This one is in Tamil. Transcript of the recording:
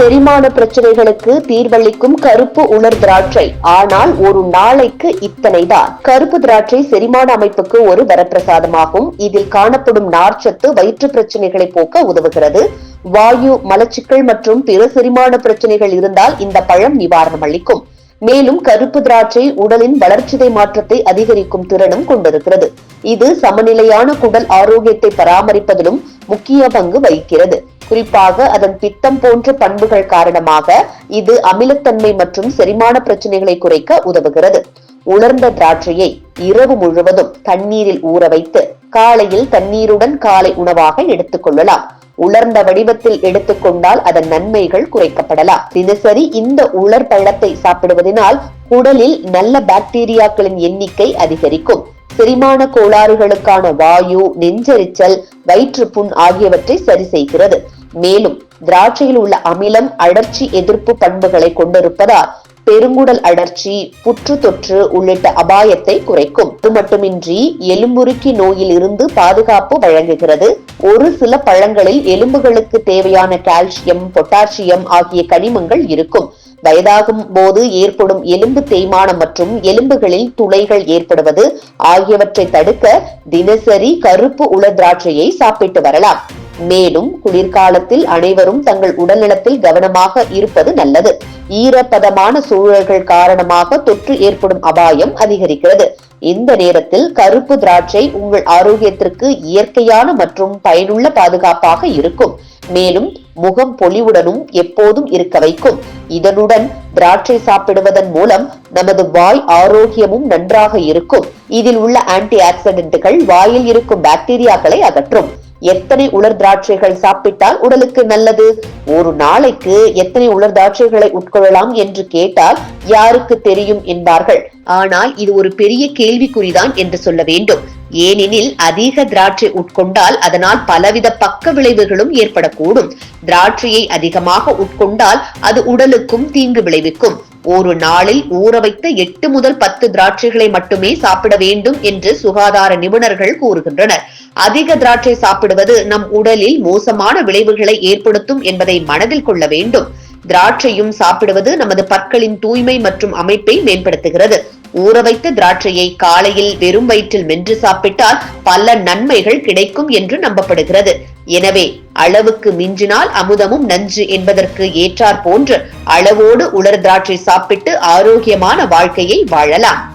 செரிமான பிரச்சனைகளுக்கு தீர்வளிக்கும் கருப்பு உலர் திராட்சை. ஆனால் ஒரு நாளைக்கு இத்தனைதான். கருப்பு திராட்சை செரிமான அமைப்புக்கு ஒரு வரப்பிரசாதமாகும். இதில் காணப்படும் நார்ச்சத்து வயிற்று பிரச்சனைகளை போக்க உதவுகிறது. வாயு, மலச்சிக்கல் மற்றும் பிற செரிமான பிரச்சனைகள் இருந்தால் இந்த பழம் நிவாரணம் அளிக்கும். மேலும் கருப்பு திராட்சை உடலின் வளர்ச்சிதை மாற்றத்தை அதிகரிக்கும் திறனும் கொண்டிருக்கிறது. இது சமநிலையான குடல் ஆரோக்கியத்தை பராமரிப்பதிலும் முக்கிய பங்கு வகிக்கிறது. குறிப்பாக அதன் பித்தம் போன்ற பண்புகள் காரணமாக இது அமிலத்தன்மை மற்றும் செரிமான பிரச்சனைகளை குறைக்க உதவுகிறது. உலர்ந்த திராட்சையை இரவு முழுவதும் தண்ணீரில் ஊற வைத்து காலையில் தண்ணீருடன் காலை உணவாக எடுத்துக்கொள்ளலாம். உலர்ந்த வடிவத்தில் எடுத்துக்கொண்டால் அதன் நன்மைகள் குறைக்கப்படலாம். தினசரி இந்த உலர் பழத்தை சாப்பிடுவதனால் குடலில் நல்ல பாக்டீரியாக்களின் எண்ணிக்கை அதிகரிக்கும். செரிமான கோளாறுகளுக்கான வாயு, நெஞ்செரிச்சல், வயிற்றுப்புண் ஆகியவற்றை சரி செய்கிறது. மேலும் திராட்சையில் உள்ள அமிலம் அழற்சி எதிர்ப்பு பண்புகளை கொண்டிருப்பதால் பெருங்குடல் அழற்சி, புற்று தொற்று உள்ளிட்ட அபாயத்தை குறைக்கும். அது மட்டுமின்றி எலும்புருக்கி நோயில் இருந்து பாதுகாப்பு வழங்குகிறது. ஒரு சில பழங்களில் எலும்புகளுக்கு தேவையான கால்சியம், பொட்டாசியம் ஆகிய கனிமங்கள் இருக்கும். வயதாகும் போது ஏற்படும் எலும்பு தேய்மானம் மற்றும் எலும்புகளில் துளைகள் ஏற்படுவது ஆகியவற்றை தடுக்க தினசரி கருப்பு உலர் திராட்சையை சாப்பிட்டு வரலாம். மேலும் குளிர்காலத்தில் அனைவரும் தங்கள் உடல்நலத்தில் கவனமாக இருப்பது நல்லது. ஈரப்பதமான சூழல்கள் காரணமாக தொற்று ஏற்படும் அபாயம் அதிகரிக்கிறது. இந்த நேரத்தில் கருப்பு திராட்சை உங்கள் ஆரோக்கியத்திற்கு இயற்கையான மற்றும் பயனுள்ள பாதுகாப்பாக இருக்கும். மேலும் முகம் பொலிவுடனும் எப்போதும் இருக்க வைக்கும். இதனுடன் திராட்சை சாப்பிடுவதன் மூலம் நமது வாய் ஆரோக்கியமும் நன்றாக இருக்கும். இதில் உள்ள ஆன்டி ஆக்சிடென்ட்கள் வாயில் இருக்கும் பாக்டீரியாக்களை அகற்றும். எத்தனை உலர் திராட்சைகள் சாப்பிட்டால் உடலுக்கு நல்லது? ஒரு நாளைக்கு எத்தனை உலர் திராட்சைகளை உட்கொள்ளலாம் என்று கேட்டால் யாருக்கு தெரியும் என்பார்கள். ஆனால் இது ஒரு பெரிய கேள்விக்குறிதான் என்று சொல்ல வேண்டும். ஏனெனில் அதிக திராட்சை உட்கொண்டால் அதனால் பலவித பக்க விளைவுகளும் ஏற்படக்கூடும். திராட்சையை அதிகமாக உட்கொண்டால் அது உடலுக்கும் தீங்கு விளைவிக்கும். ஒரு நாளில் ஊற வைத்த 8 முதல் 10 திராட்சைகளை மட்டுமே சாப்பிட வேண்டும் என்று சுகாதார நிபுணர்கள் கூறுகின்றனர். அதிக திராட்சை சாப்பிடுவது நம் உடலில் மோசமான விளைவுகளை ஏற்படுத்தும் என்பதை மனதில் கொள்ள வேண்டும். திராட்சையும் சாப்பிடுவது நமது பற்களின் தூய்மை மற்றும் அமைப்பை மேம்படுத்துகிறது. ஊற வைத்த திராட்சையை காலையில் வெறும் வயிற்றில் மென்று சாப்பிட்டால் பல நன்மைகள் கிடைக்கும் என்று நம்பப்படுகிறது. எனவே அளவுக்கு மிஞ்சினால் அமுதமும் நஞ்சு என்பதற்கு ஏற்றார் போன்று அளவோடு உலர் திராட்சை சாப்பிட்டு ஆரோக்கியமான வாழ்க்கையை வாழலாம்.